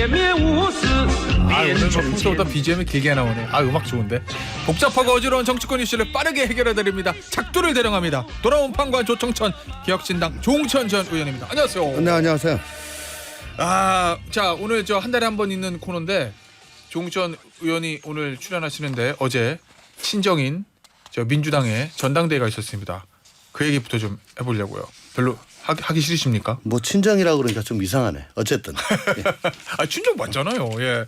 오늘 뭐 평소보다 BGM이 길게 나오네. 음악 좋은데. 복잡하고 어지러운 정치권 이슈를 빠르게 해결해드립니다. 작두를 대령합니다. 돌아온 판관 조청천 기억신당 조홍천 전 의원입니다. 안녕하세요. 네, 안녕하세요. 자, 오늘 저 한 달에 한 번 있는 코너인데 조홍천 의원이 오늘 출연하시는데 어제 친정인 저 민주당의 전당대회가 있었습니다. 그 얘기부터 좀 해보려고요. 별로 하기 싫으십니까? 뭐 친정이라고 그러니까 좀 이상하네. 어쨌든. 예. 친정 맞잖아요. 예.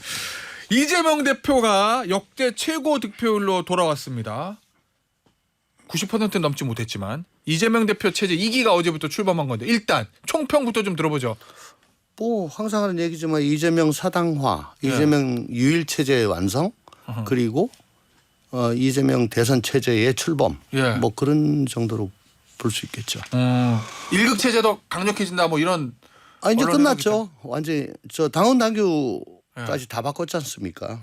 이재명 대표가 역대 최고 득표율로 돌아왔습니다. 90% 넘지 못했지만 이재명 대표 체제 2기가 어제부터 출범한 건데 일단 총평부터 좀 들어보죠. 뭐 항상 하는 얘기지만 이재명 사당화, 이재명 유일 체제의 완성, 그리고 이재명 대선 체제의 출범. 뭐 그런 정도로 볼 수 있겠죠. 1급 체제도 강력해진다 뭐 이런. 이제 끝났죠. 완전히 저 당원 당규까지 다 바꿨지 않습니까?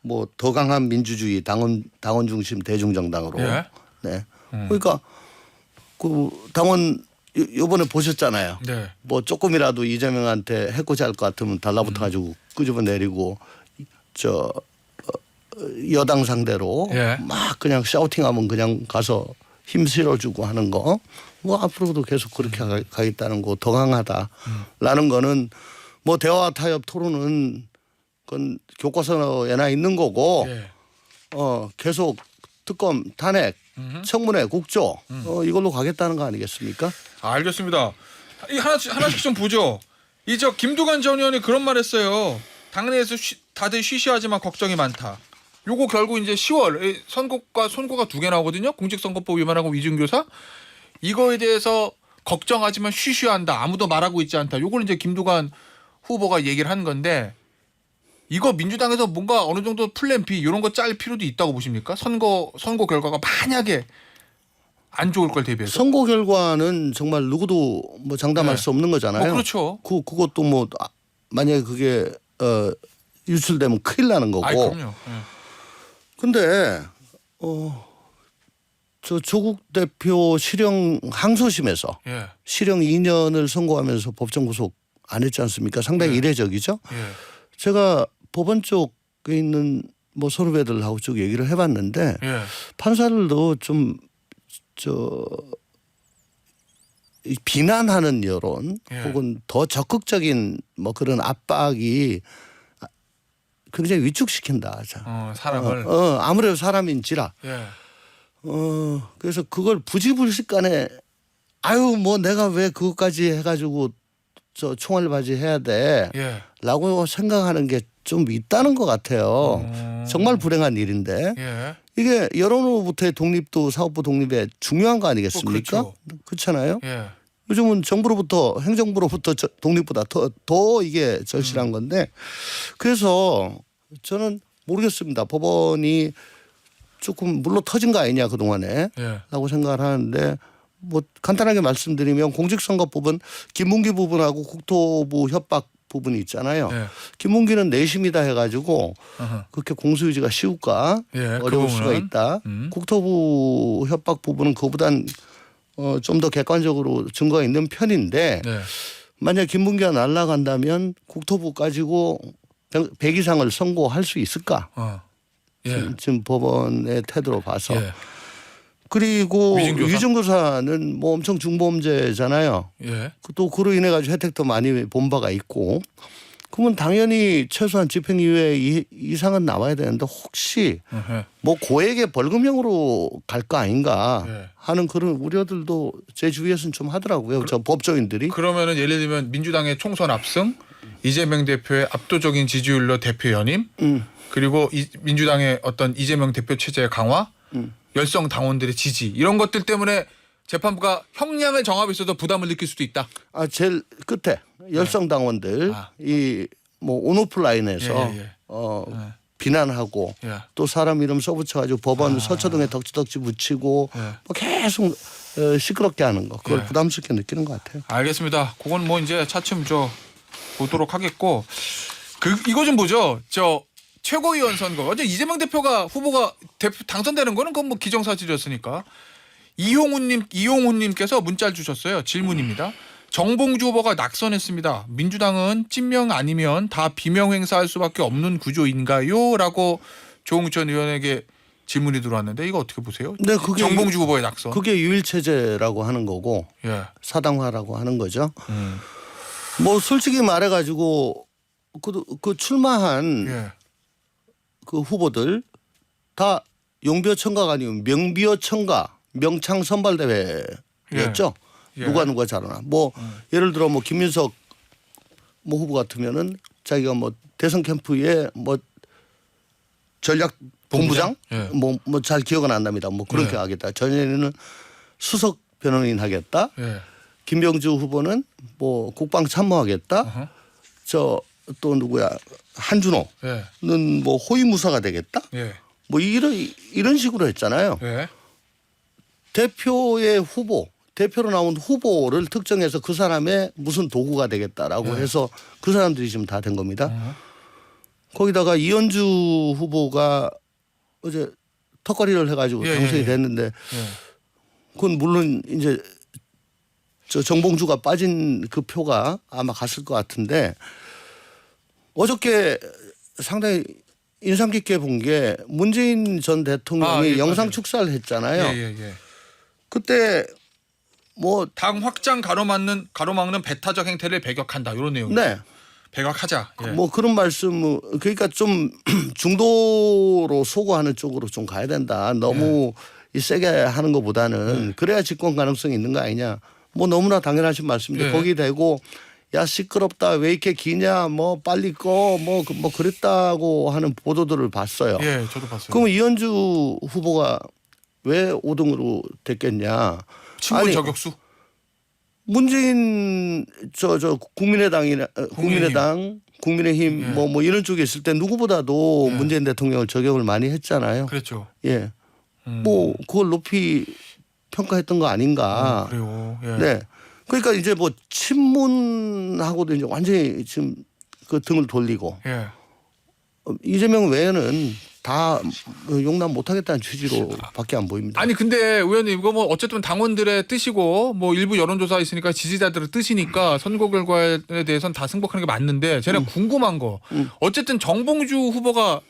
뭐 더 강한 민주주의, 당원 중심 대중정당으로. 네. 그러니까 그 당원 요번에 보셨잖아요. 네. 뭐 조금이라도 이재명한테 해코지 할 것 같으면 달라붙어 가지고 끄집어 내리고 저 여당 상대로 막 그냥 샤우팅하면 그냥 가서 힘 실어주고 하는 거. 뭐 앞으로도 계속 그렇게 가겠다는 거 더 강하다라는 거는 뭐 대화 타협 토론은 그건 교과서에나 있는 거고 계속 특검 탄핵 청문회 국조 이걸로 가겠다는 거 아니겠습니까? 알겠습니다. 이 하나씩 좀 보죠. 이 저 김두관 전 의원이 그런 말했어요. 당내에서 다들 쉬쉬하지만 걱정이 많다. 요거 결국 이제 10월 선고가 두 개 나오거든요. 공직선거법 위반하고 위증교사. 이거에 대해서 걱정하지만 쉬쉬한다. 아무도 말하고 있지 않다. 요걸 이제 김두관 후보가 얘기를 한 건데 이거 민주당에서 뭔가 어느 정도 플랜 B 이런 거 짤 필요도 있다고 보십니까? 선거 결과가 만약에 안 좋을 걸 대비해서. 선거 결과는 정말 누구도 뭐 장담할 수 없는 거잖아요. 그렇죠. 그것도 뭐 만약에 그게 유출되면 큰일 나는 거고. 그럼요. 근데 저 조국 대표 실형 항소심에서 실형 2년을 선고하면서 법정 구속 안 했지 않습니까? 상당히 이례적이죠. 제가 법원 쪽에 있는 뭐 선후배들하고 쭉 얘기를 해봤는데 판사들도 좀 비난하는 여론 혹은 더 적극적인 뭐 그런 압박이 굉장히 위축시킨다. 사람을. 아무래도 사람인지라. 그래서 그걸 부지불식간에 뭐 내가 왜 그것까지 해가지고 저 총알바지 해야 돼. 라고 생각하는 게 좀 있다는 것 같아요. 정말 불행한 일인데. 이게 여론으로부터의 독립도 사법부 독립에 중요한 거 아니겠습니까? 그렇죠. 그렇잖아요. 요즘은 정부로부터 행정부로부터 독립보다 더 이게 절실한 건데 그래서 저는 모르겠습니다. 법원이 조금 물로 터진 거 아니냐 그동안에 라고 생각을 하는데 뭐 간단하게 말씀드리면 공직선거법은 김문기 부분하고 국토부 협박 부분이 있잖아요. 김문기는 내심이다 해가지고 그렇게 공소유지가 쉬울까 어려울 수가 있다. 국토부 협박 부분은 그보단 좀 더 객관적으로 증거가 있는 편인데 만약 김문기가 날아간다면 국토부 가지고 100 이상을 선고할 수 있을까? 지금 법원의 태도로 봐서. 그리고 위증교사는 뭐 엄청 중범죄잖아요. 또 그로 인해 가지고 혜택도 많이 본 바가 있고 그러면 당연히 최소한 집행유예 이상은 나와야 되는데 혹시 뭐 고액의 벌금형으로 갈 거 아닌가 하는 그런 우려들도 제 주위에서는 좀 하더라고요. 저 법조인들이. 그러면은 예를 들면 민주당의 총선 압승, 이재명 대표의 압도적인 지지율로 대표 연임, 그리고 민주당의 어떤 이재명 대표 체제의 강화, 열성 당원들의 지지 이런 것들 때문에 재판부가 형량을 정하고 있어도 부담을 느낄 수도 있다. 제일 끝에 열성 당원들 이 뭐 온오프라인에서 비난하고 또 사람 이름 써붙여가지고 법원 서초동에 덕지덕지 붙이고 뭐 계속 시끄럽게 하는 거 그걸 부담스럽게 느끼는 것 같아요. 알겠습니다. 그건 뭐 이제 차츰 보도록 하겠고 이거 좀 보죠. 최고위원 선거 어제 이재명 후보가 당선되는 거는 그건 뭐 기정사실이었으니까 이용훈님께서 문자를 주셨어요. 질문입니다. 정봉주 후보가 낙선했습니다. 민주당은 찐명 아니면 다 비명 행사할 수밖에 없는 구조인가요? 라고 조응천 의원에게 질문이 들어왔는데 이거 어떻게 보세요? 네, 그게 정봉주 후보의 낙선. 그게 유일체제라고 하는 거고 예. 사당화라고 하는 거죠. 뭐 솔직히 말해가지고 그 출마한 예. 그 후보들 다 용비어천가가 아니면 명비어천가 명창 선발대회였죠. 예. 누가 잘하나. 뭐 예를 들어 뭐 김민석 뭐 후보 같으면은 자기가 뭐 대선 캠프에 뭐 전략 본부장 예. 뭐 잘 기억은 안 납니다. 뭐 그렇게 예. 하겠다. 전에는 수석 변호인 하겠다. 예. 김병주 후보는 뭐 국방 참모하겠다. 어허. 저 또 누구야 한준호는 예. 뭐 호위무사가 되겠다. 예. 뭐 이런 식으로 했잖아요. 예. 대표의 후보, 대표로 나온 후보를 특정해서 그 사람의 무슨 도구가 되겠다라고 네. 해서 그 사람들이 지금 다 된 겁니다. 어허. 거기다가 이현주 후보가 어제 턱걸이를 해가지고 예, 당선이 예, 예. 됐는데 예. 그건 물론 이제 저 정봉주가 빠진 그 표가 아마 갔을 것 같은데 어저께 상당히 인상 깊게 본 게 문재인 전 대통령이 예, 영상 맞아요. 축사를 했잖아요. 예. 그때 뭐 당 확장 가로막는 배타적 행태를 배격한다 이런 내용. 네. 배격하자. 예. 뭐 그런 말씀 그러니까 좀 중도로 소구하는 쪽으로 좀 가야 된다. 너무 이 세게 하는 것보다는 그래야 집권 가능성이 있는 거 아니냐. 뭐 너무나 당연하신 말씀인데 예. 거기 대고 야 시끄럽다 왜 이렇게 기냐 뭐 빨리 꺼 뭐 그랬다고 하는 보도들을 봤어요. 예, 저도 봤어요. 그러면 이현주 후보가 왜 5등으로 됐겠냐. 친문 아니, 저격수. 문재인 저 국민의당이나 국민의당 국민의힘 예. 뭐 이런 쪽에 있을 때 누구보다도 예. 문재인 대통령을 저격을 많이 했잖아요. 그랬죠. 예. 뭐 그걸 높이 평가했던 거 아닌가. 그래요. 예. 네. 그러니까 이제 뭐 친문하고도 이제 완전히 지금 그 등을 돌리고 예. 이재명 외에는 다 용납 못하겠다는 취지로밖에 안 보입니다. 아니 근데 의원님 이거 뭐 어쨌든 당원들의 뜻이고 뭐 일부 여론조사 있으니까 지지자들의 뜻이니까 선거 결과에 대해서는 다 승복하는 게 맞는데 제가 궁금한 거 어쨌든 정봉주 후보가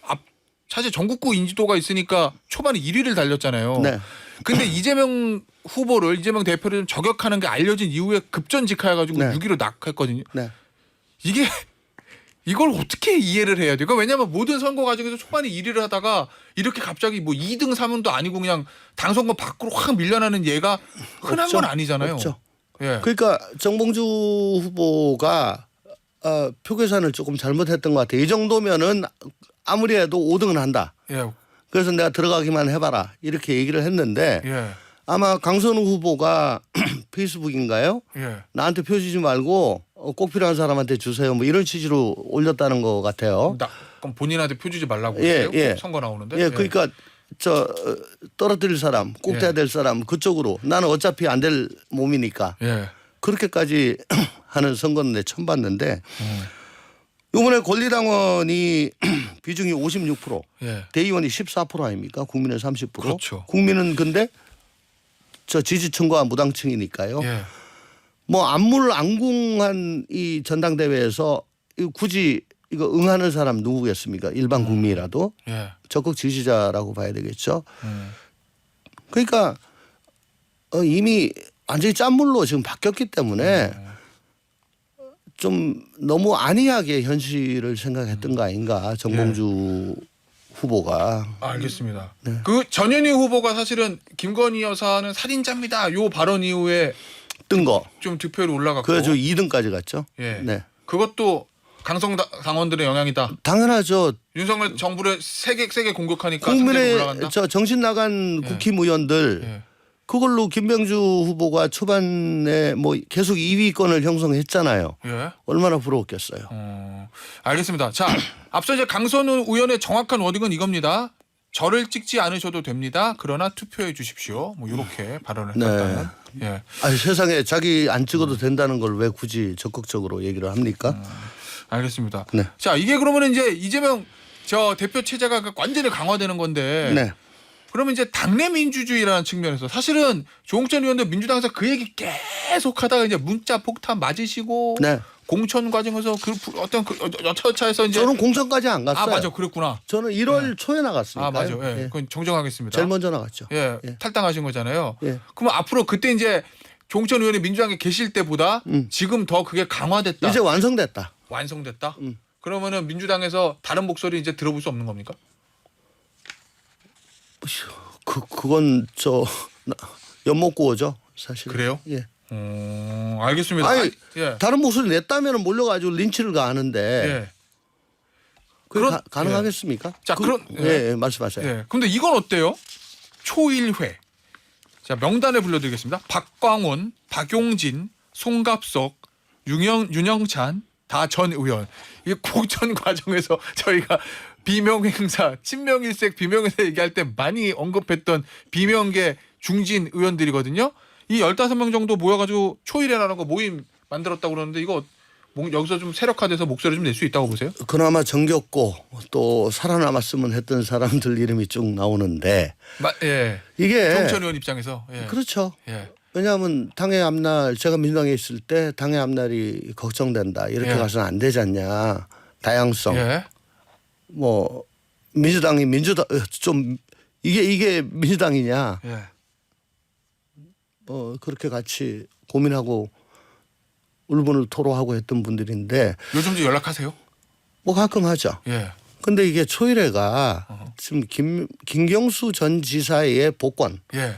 사실 전국구 인지도가 있으니까 초반에 1위를 달렸잖아요. 네. 근데 이재명 대표를 좀 저격하는 게 알려진 이후에 급전직하해가지고 네. 6위로 낙했거든요. 네. 이걸 어떻게 이해를 해야 돼요? 그러니까 왜냐하면 모든 선거 과정에서 초반에 1위를 하다가 이렇게 갑자기 뭐 2등 3등도 아니고 그냥 당선권 밖으로 확 밀려나는 예가 흔한 없죠. 건 아니잖아요. 없죠. 예. 그러니까 정봉주 후보가 표 계산을 조금 잘못했던 것 같아요. 이 정도면은 아무리 해도 5등은 한다. 예. 그래서 내가 들어가기만 해봐라 이렇게 얘기를 했는데 예. 아마 강선우 후보가 페이스북인가요? 예. 나한테 표 주지 말고 꼭 필요한 사람한테 주세요. 뭐 이런 취지로 올렸다는 것 같아요. 그럼 본인한테 표 주지 말라고 예, 그래요? 예. 선거 나오는데. 예, 그러니까 떨어뜨릴 사람, 꼭 돼야 될 사람 그쪽으로 나는 어차피 안 될 몸이니까 예. 그렇게까지 하는 선거는 내 처음 봤는데 이번에 권리당원이 비중이 56%, 예. 대의원이 14% 아닙니까? 국민은 30%. 그렇죠. 국민은 근데 저 지지층과 무당층이니까요. 예. 뭐 안궁한 이 전당대회에서 굳이 이거 응하는 사람 누구겠습니까? 일반 국민이라도 예. 적극 지지자라고 봐야 되겠죠. 그러니까 이미 완전히 짠물로 지금 바뀌었기 때문에 좀 너무 안이하게 현실을 생각했던 거 아닌가 정봉주 후보가. 알겠습니다. 그 전현희 후보가 사실은 김건희 여사는 살인자입니다. 요 발언 이후에 뜬 거. 좀 득표율이 올라갔고. 그래서 2등까지 갔죠. 예. 네. 그것도 강성 당원들의 영향이다. 당연하죠. 윤석열 정부를 세게 공격하니까 상대가 올라간다. 국민의 저 정신 나간 예. 국힘의원들 예. 그걸로 김병주 후보가 초반에 뭐 계속 2위권을 형성했잖아요. 예. 얼마나 부러웠겠어요. 알겠습니다. 자, 앞서 이제 강선우 의원의 정확한 워딩은 이겁니다. 저를 찍지 않으셔도 됩니다. 그러나 투표해 주십시오. 뭐 이렇게 발언을 네. 했다는. 예. 아니 세상에 자기 안 찍어도 된다는 걸 왜 굳이 적극적으로 얘기를 합니까? 알겠습니다. 네. 자, 이게 그러면 이제 이재명 저 대표 체제가 완전히 강화되는 건데. 네. 그러면 이제 당내 민주주의라는 측면에서 사실은 조홍천 의원도 민주당에서 그 얘기 계속 하다가 이제 문자 폭탄 맞으시고 네. 공천 과정에서 그 어떤 그 여차여차해서 이제 저는 공천까지 안 갔어요. 아 맞아 그랬구나. 저는 1월 초에 나갔으니까. 아 맞아. 예. 그건 정정하겠습니다. 제일 먼저 나갔죠. 예. 예. 탈당하신 거잖아요. 예. 그럼 앞으로 그때 이제 조홍천 의원이 민주당에 계실 때보다 지금 더 그게 강화됐다. 이제 완성됐다. 완성됐다. 그러면은 민주당에서 다른 목소리 이제 들어볼 수 없는 겁니까? 그건 연못구호죠, 사실. 그래요? 예. 알겠습니다. 아니, 예. 다른 목소리 냈다면 몰려가지고 린치를 가하는데 예. 그게 그런- 가능하겠습니까? 자, 그런- 예, 말씀하세요. 예. 근데 이건 어때요? 초일회. 자, 명단을 불러드리겠습니다. 박광원, 박용진, 송갑석, 윤영찬 다 전 의원. 이 공천 과정에서 저희가 비명행사, 친명일색 비명행사 얘기할 때 많이 언급했던 비명계 중진 의원들이거든요. 이 15명 정도 모여가지고 초일회라는 거 모임 만들었다고 그러는데 이거 여기서 좀 세력화돼서 목소리 좀 낼 수 있다고 보세요? 그나마 정겹고 또 살아남았으면 했던 사람들 이름이 쭉 나오는데 예. 이게 정천 의원 입장에서. 예. 그렇죠. 예. 왜냐하면 당의 앞날 제가 민주당에 있을 때 당의 앞날이 걱정된다. 이렇게 예. 가서는 안 되지 않냐. 다양성. 예. 뭐 민주당이 좀 이게 민주당이냐. 예. 그렇게 같이 고민하고 울분을 토로하고 했던 분들인데 요즘도 연락하세요? 뭐 가끔 하죠. 예. 근데 이게 초일회가 지금 김경수 전 지사의 복권 예.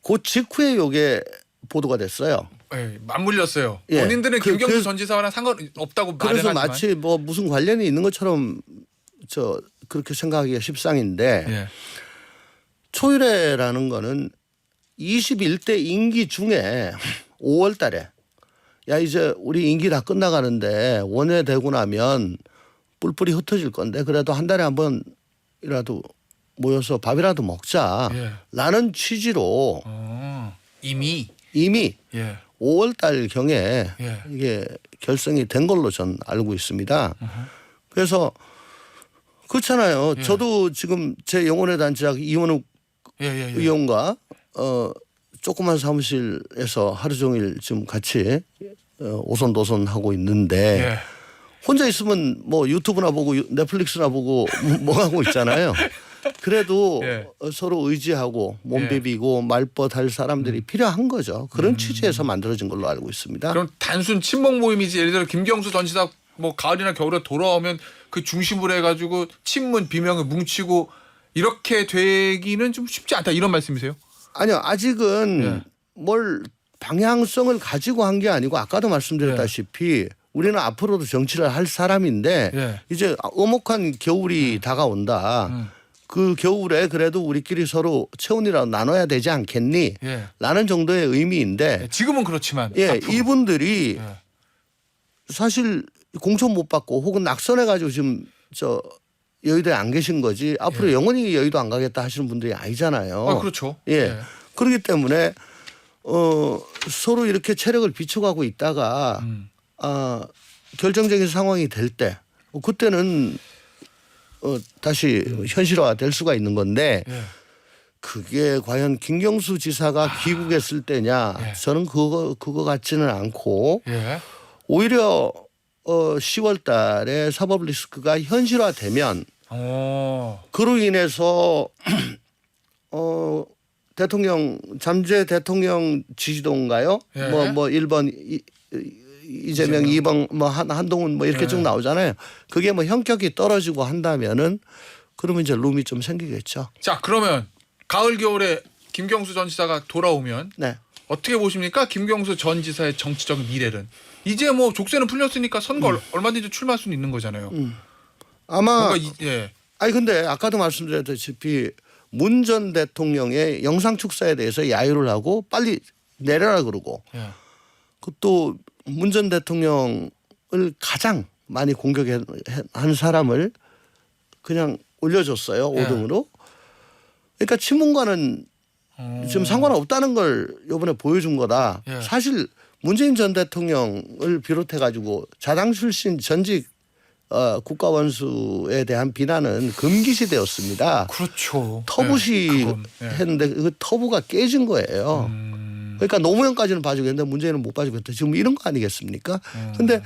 그 직후에 요게 보도가 됐어요. 예. 맞물렸어요. 예. 본인들은 김경수 그래서- 전 지사와는 상관없다고 말은 그래서 하지만. 마치 뭐 무슨 관련이 있는 것처럼 그렇게 생각하기가 십상인데 예. 초일회라는 거는 21대 임기 중에 5월 달에 야 이제 우리 임기 다 끝나가는데 원외되고 나면 뿔뿔이 흩어질 건데 그래도 한 달에 한 번이라도 모여서 밥이라도 먹자 예. 라는 취지로 이미. 이미 5월 달 경에 예. 이게 결성이 된 걸로 전 알고 있습니다. 그래서 그렇잖아요. 예. 저도 지금 제 영혼의 단짝 이원욱 예. 의원과 조그만 사무실에서 하루 종일 지금 같이 오손도손 하고 있는데 예. 혼자 있으면 뭐 유튜브나 보고 넷플릭스나 보고 뭐 하고 있잖아요. 그래도 예. 서로 의지하고 몸 예. 비비고 말벗할 사람들이 필요한 거죠. 그런 취지에서 만들어진 걸로 알고 있습니다. 그럼 단순 친목 모임이지 예를 들어 김경수 전 지사 뭐 가을이나 겨울에 돌아오면 그 중심으로 해가지고 친문 비명을 뭉치고 이렇게 되기는 좀 쉽지 않다 이런 말씀이세요? 아니요. 아직은 예. 뭘 방향성을 가지고 한 게 아니고 아까도 말씀드렸다시피 우리는 앞으로도 정치를 할 사람인데 예. 이제 오목한 겨울이 다가온다. 그 겨울에 그래도 우리끼리 서로 체온이라도 나눠야 되지 않겠니? 예. 라는 정도의 의미인데 지금은 그렇지만 예, 앞으로. 이분들이 예. 사실 공천 못 받고 혹은 낙선해 가지고 지금 여의도에 안 계신 거지 앞으로 영원히 여의도 안 가겠다 하시는 분들이 아니잖아요. 아, 그렇죠. 예. 그렇기 때문에 서로 이렇게 체력을 비춰가고 있다가 결정적인 상황이 될 때 그때는 다시 현실화될 수가 있는 건데 예. 그게 과연 김경수 지사가 귀국했을 때냐 예. 저는 그거 같지는 않고 예. 오히려 10월 달에 사법 리스크가 현실화되면 그로 인해서 대통령 잠재 대통령 지지도인가요? 예. 뭐 1번 이재명 2번 뭐 한동훈 뭐 이렇게 예. 쭉 나오잖아요. 그게 뭐 현격이 떨어지고 한다면은 그러면 이제 룸이 좀 생기겠죠. 자 그러면 가을 겨울에 김경수 전 지사가 돌아오면 네. 어떻게 보십니까? 김경수 전 지사의 정치적 미래는 이제 뭐 족쇄는 풀렸으니까 선거 얼마든지 출마할 수는 있는 거잖아요. 아마 뭔가 아니 근데 아까도 말씀드렸다시피 문 전 대통령의 영상 축사에 대해서 야유를 하고 빨리 내려라 그러고 예. 또 문 전 대통령을 가장 많이 공격한 사람을 그냥 올려줬어요. 예. 5등으로. 그러니까 친문과는 지금 상관없다는 걸 이번에 보여준 거다. 예. 사실 문재인 전 대통령을 비롯해 가지고 자당 출신 전직 국가 원수에 대한 비난은 금기시되었습니다. 그렇죠. 터부시 네, 그건, 네. 했는데 그 터부가 깨진 거예요. 그러니까 노무현까지는 봐주겠는데 문재인은 못 봐주겠다. 지금 이런 거 아니겠습니까? 근데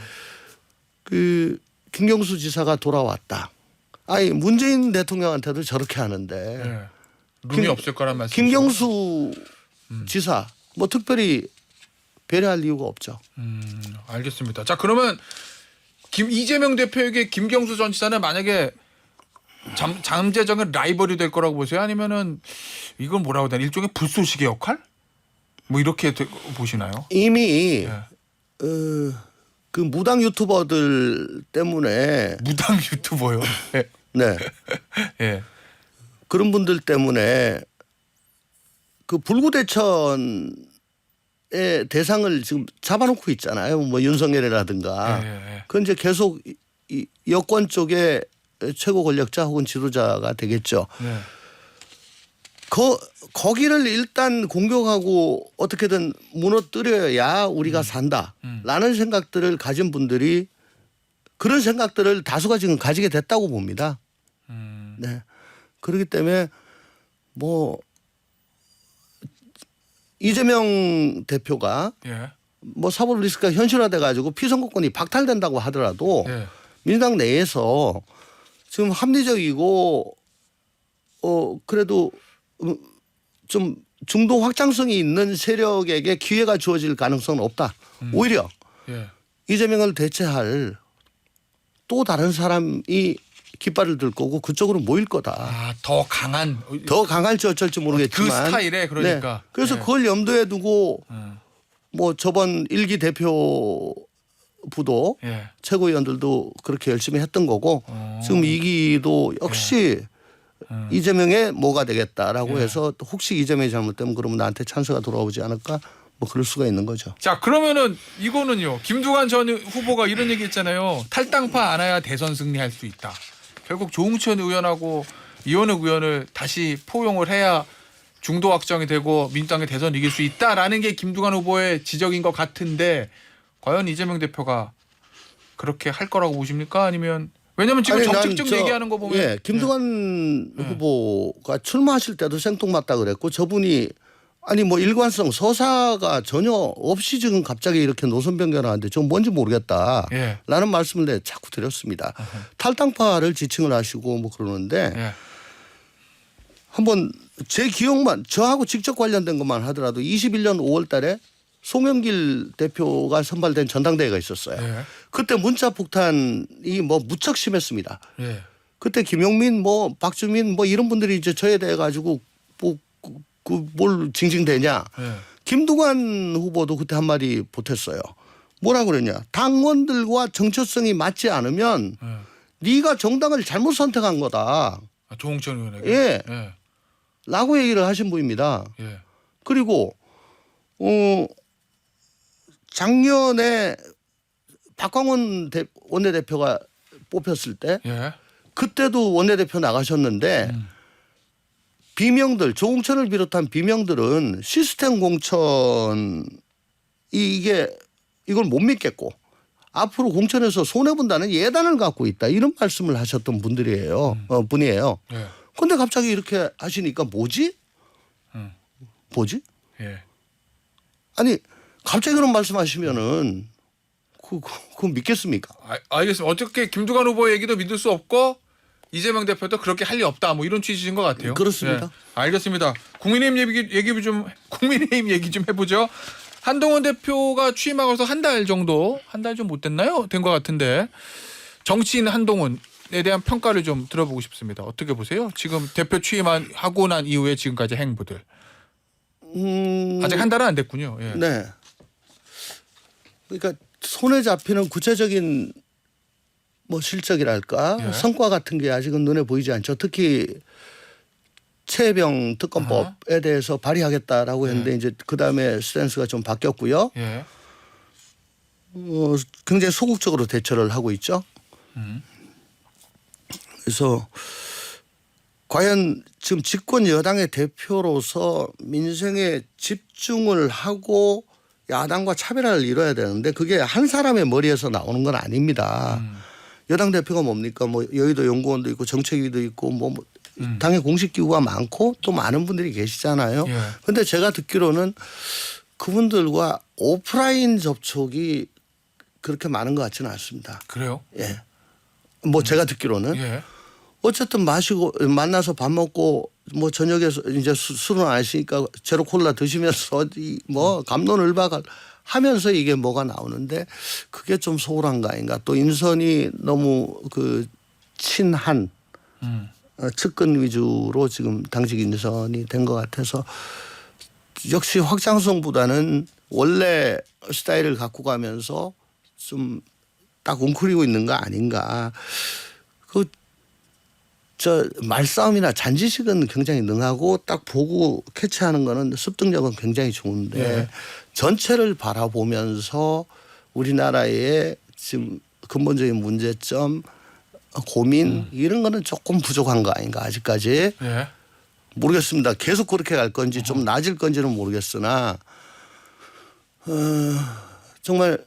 그 김경수 지사가 돌아왔다. 아니 문재인 대통령한테도 저렇게 하는데 네. 룸이 없을 거란 말씀이죠. 김경수 지사 뭐 특별히 배려할 이유가 없죠. 알겠습니다. 자 그러면 이재명 대표에게 김경수 전 지사는 만약에 잠재적인 라이벌이 될 거라고 보세요? 아니면은 이건 뭐라고 해야 되나 일종의 불쏘시개 역할? 뭐 이렇게 보시나요? 이미 예. 그 무당 유튜버들 때문에 무당 유튜버요. 네. 네 예. 그런 분들 때문에 그 불구대천의 대상을 지금 잡아놓고 있잖아요. 뭐 윤석열이라든가. 예. 그건 이제 계속 이 여권 쪽에 최고 권력자 혹은 지도자가 되겠죠. 네. 거기를 일단 공격하고 어떻게든 무너뜨려야 우리가 산다라는 생각들을 가진 분들이 그런 생각들을 다수가 지금 가지게 됐다고 봅니다. 네. 그렇기 때문에 뭐 이재명 대표가 예. 뭐 사법 리스크가 현실화돼 가지고 피선거권이 박탈된다고 하더라도 예. 민주당 내에서 지금 합리적이고 그래도 좀 중도 확장성이 있는 세력에게 기회가 주어질 가능성은 없다. 오히려 예. 이재명을 대체할 또 다른 사람이 깃발을 들 거고 그쪽으로 모일 거다. 아, 더 강한 더 강할지 어쩔지 모르겠지만 그 스타일에 그러니까. 네. 그래서 예. 그걸 염두에 두고 뭐 저번 1기 대표부도 예. 최고위원들도 그렇게 열심히 했던 거고 지금 2기도 역시 이재명의 뭐가 되겠다라고 해서 혹시 이재명이 잘못되면 그러면 나한테 찬스가 돌아오지 않을까 뭐 그럴 수가 있는 거죠. 자 그러면은 이거는요. 김두관 전 후보가 이런 얘기 했잖아요. 탈당파 안 해야 대선 승리할 수 있다. 결국 조응천 의원하고 이원욱 의원을 다시 포용을 해야 중도 확정이 되고 민주당의 대선 이길 수 있다라는 게 김두관 후보의 지적인 것 같은데 과연 이재명 대표가 그렇게 할 거라고 보십니까? 아니면 왜냐하면 지금 정책적 얘기하는 거 보면 예, 김두관 후보가 출마하실 때도 생뚱맞다 그랬고 저분이 아니 뭐 일관성 서사가 전혀 없이 지금 갑자기 이렇게 노선 변경하는데 좀 뭔지 모르겠다라는 예. 말씀을 내가 자꾸 드렸습니다. 탈당파를 지칭을 하시고 뭐 그러는데 예. 한번 제 기억만 저하고 직접 관련된 것만 하더라도 21년 5월 달에 송영길 대표가 선발된 전당대회가 있었어요. 예. 그때 문자 폭탄이 뭐 무척 심했습니다. 예. 그때 김용민 뭐 박주민 뭐 이런 분들이 이제 저에 대해 가지고 뭐 뭘 징징대냐. 예. 김두관 후보도 그때 한마디 보탰어요. 뭐라 그랬냐. 당원들과 정체성이 맞지 않으면 네가 정당을 잘못 선택한 거다. 아, 조응천 의원에게. 예. 예. 라고 얘기를 하신 분입니다. 예. 그리고 작년에 박광원 원내대표가 뽑혔을 때 예. 그때도 원내대표 나가셨는데 비명들 조응천을 비롯한 비명들은 시스템 공천이 이걸 못 믿겠고 앞으로 공천에서 손해 본다는 예단을 갖고 있다 이런 말씀을 하셨던 분들이에요. 분이에요. 예. 근데 갑자기 이렇게 하시니까 뭐지? 뭐지? 예. 아니 갑자기 그런 말씀하시면은 그거 믿겠습니까? 알겠습니다. 어떻게 김두관 후보 얘기도 믿을 수 없고 이재명 대표도 그렇게 할 리 없다. 뭐 이런 취지인 것 같아요. 그렇습니다. 예. 알겠습니다. 국민의힘 얘기 좀 해보죠. 한동훈 대표가 취임하고서 한 달 정도, 한 달 좀 못 됐나요? 된 것 같은데 정치인 한동훈에 대한 평가를 좀 들어보고 싶습니다. 어떻게 보세요? 지금 대표 취임하고 난 이후에 지금까지 행보들. 아직 한 달은 안 됐군요. 예. 네. 그러니까 손에 잡히는 구체적인 뭐 실적이랄까 예. 성과 같은 게 아직은 눈에 보이지 않죠. 특히 최혜병 특검법에 대해서 발의하겠다라고 했는데 이제 그 다음에 스탠스가 좀 바뀌었고요. 예. 굉장히 소극적으로 대처를 하고 있죠. 그래서 과연 지금 집권 여당의 대표로서 민생에 집중을 하고 야당과 차별화를 이뤄야 되는데 그게 한 사람의 머리에서 나오는 건 아닙니다. 여당 대표가 뭡니까? 뭐 여의도 연구원도 있고 정책위도 있고 뭐 당의 공식 기구가 많고 또 많은 분들이 계시잖아요. 그런데 제가 듣기로는 그분들과 오프라인 접촉이 그렇게 많은 것 같지는 않습니다. 그래요? 예. 뭐 제가 듣기로는 예. 어쨌든 마시고 만나서 밥 먹고 뭐 저녁에 이제 술은 안 하시니까 제로 콜라 드시면서 어디 뭐 감론을박을 하면서 이게 뭐가 나오는데 그게 좀 소홀한 거 아닌가. 또 인선이 너무 그 친한 측근 위주로 지금 당직 인선이 된 것 같아서 역시 확장성보다는 원래 스타일을 갖고 가면서 좀 딱 웅크리고 있는 거 아닌가. 저 말싸움이나 잔지식은 굉장히 능하고 딱 보고 캐치하는 거는 습득력은 굉장히 좋은데 예. 전체를 바라보면서 우리나라의 지금 근본적인 문제점, 고민 이런 거는 조금 부족한 거 아닌가 아직까지. 예. 모르겠습니다. 계속 그렇게 갈 건지 좀 나아질 건지는 모르겠으나 정말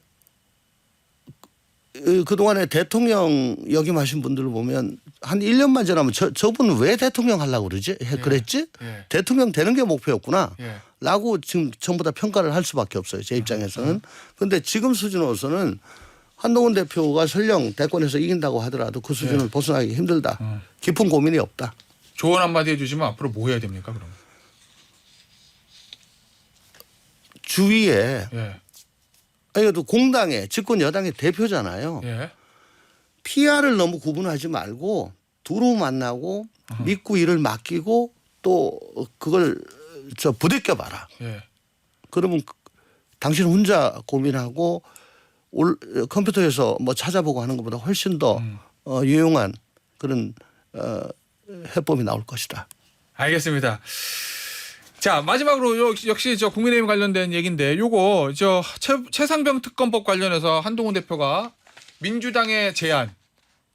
그동안에 대통령 역임하신 분들을 보면 한 1년만 지나면 저분 왜 대통령 하려고 그러지? 그랬지? 예. 대통령 되는 게 목표였구나. 예. 라고 지금 전부 다 평가를 할 수밖에 없어요. 제 입장에서는. 그런데 지금 수준으로서는 한동훈 대표가 설령 대권에서 이긴다고 하더라도 그 수준을 벗어나기 힘들다. 깊은 고민이 없다. 조언 한마디 해주시면 앞으로 뭐 해야 됩니까 그럼? 주위에 예. 그래도 공당의 집권 여당의 대표잖아요. 예. PR을 너무 구분하지 말고 두루 만나고 믿고 일을 맡기고 또 그걸 부대껴 봐라. 예. 그러면 당신 혼자 고민하고 컴퓨터에서 뭐 찾아보고 하는 것보다 훨씬 더 유용한 그런 해법이 나올 것이다. 알겠습니다. 자 마지막으로 역시 저 국민의힘 관련된 얘기인데 요거 저 최상병 특검법 관련해서 한동훈 대표가 민주당의 제안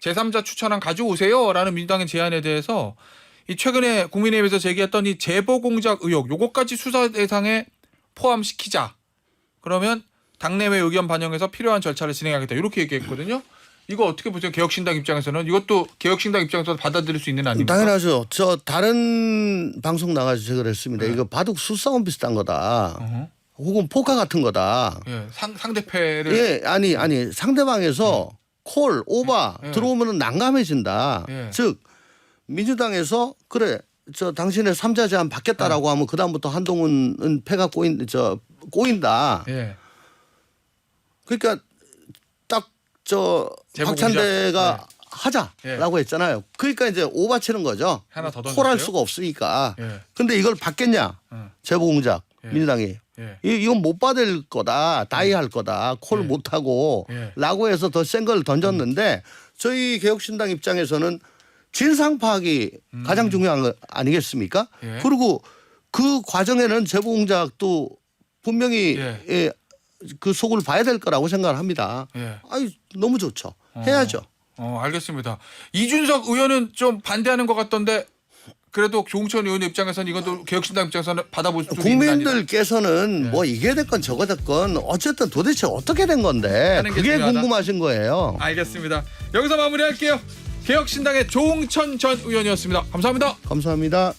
제3자 추천안 가져오세요라는 민주당의 제안에 대해서 이 최근에 국민의힘에서 제기했던 이 제보 공작 의혹 요것까지 수사 대상에 포함시키자. 그러면 당내외 의견 반영해서 필요한 절차를 진행하겠다 이렇게 얘기했거든요. 이거 어떻게 보세요? 개혁신당 입장에서는 이것도 개혁신당 입장에서 받아들일 수 있는 아닙니까? 당연하죠. 저 다른 방송 나가서 제가 그랬습니다. 이거 바둑 수싸움 비슷한 거다. 혹은 포카 같은 거다. 예, 상대패를 예, 아니 상대방에서 콜 오바 들어오면은 난감해진다. 예. 즉 민주당에서 그래 저 당신의 3자 제안 받겠다라고 하면 그 다음부터 한동훈은 패가 꼬인다. 예. 그러니까 딱 저 제보 박찬대가 공작. 하자라고 했잖아요. 그러니까 이제 오바 치는 거죠. 하나 더 던졌어요? 콜할 수가 없으니까. 예. 근데 이걸 받겠냐? 제보 공작 민주당이. 예. 이건 못 받을 거다. 다이할 거다. 콜 못 하고 라고 해서 더 센 걸 던졌는데 저희 개혁신당 입장에서는 진상 파악이 가장 중요한 거 아니겠습니까? 예. 그리고 그 과정에는 제보 공작도 분명히 예. 그 속을 봐야 될 거라고 생각을 합니다. 예. 아이 너무 좋죠. 해야죠. 알겠습니다. 이준석 의원은 좀 반대하는 것 같던데 그래도 조홍천 의원 입장에서는 이것도 개혁신당 입장에서는 받아볼 수 있는 국민들께서는 뭐 이게 됐건 저거 됐건 어쨌든 도대체 어떻게 된 건데 하는 게 그게 중요하다. 궁금하신 거예요. 알겠습니다. 여기서 마무리할게요. 개혁신당의 조홍천 전 의원이었습니다. 감사합니다. 감사합니다.